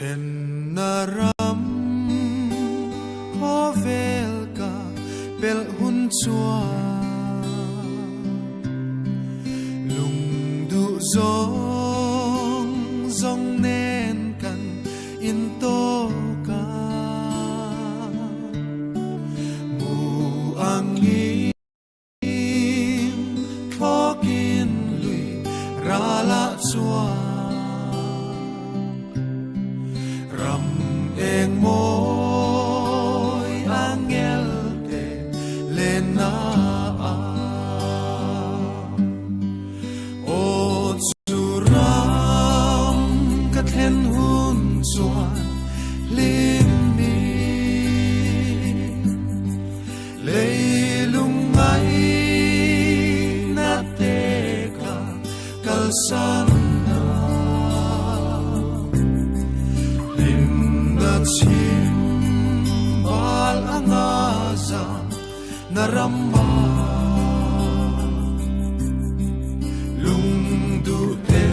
เป็นนารำขอเวลกาเปลหุ่นชัวลุงดุจงเน้นกันอินโตกามูอังยิงขอกินลุยราละชัวเองโมยอังเอลเตเลนาโอจุรามกะเทนหุ่นสวนลิมนีเลยลุงไงนาเตกากัลสันChim bal angaza naramba lung du te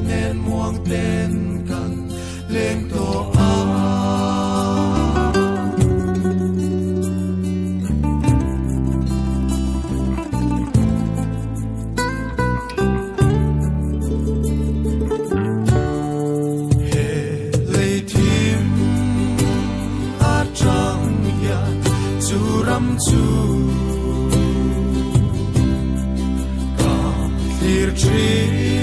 nen muang ten kan leng to a chu ka thir tri